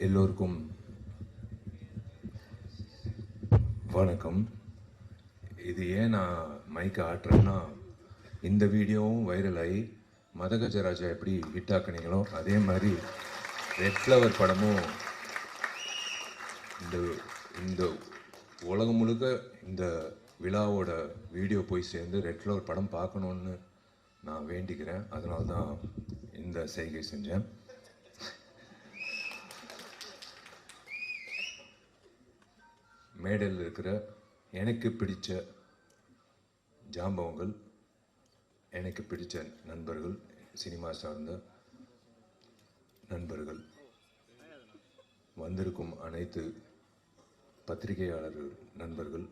எல்லோருக்கும் வணக்கம். இது ஏன் நான் மைக்கை ஆட்டுறேன்னா, இந்த வீடியோவும் வைரல் ஆகி மதகஜராஜா எப்படி ஹிட் ஆக்குனீங்களோ அதே மாதிரி ரெட் ஃப்ளவர் படமும் இந்த இந்த உலகம் முழுக்க இந்த விழாவோட வீடியோ போய் சேர்ந்து ரெட் ஃப்ளவர் படம் பார்க்கணுன்னு நான் வேண்டிக்கிறேன். அதனால தான் இந்த செய்கை செஞ்சேன். மேடையில் இருக்கிற எனக்கு பிடித்த ஜாம்பவங்கள், எனக்கு பிடித்த நண்பர்கள், சினிமா சார்ந்த நண்பர்கள், வந்திருக்கும் அனைத்து பத்திரிகையாளர்கள் நண்பர்கள்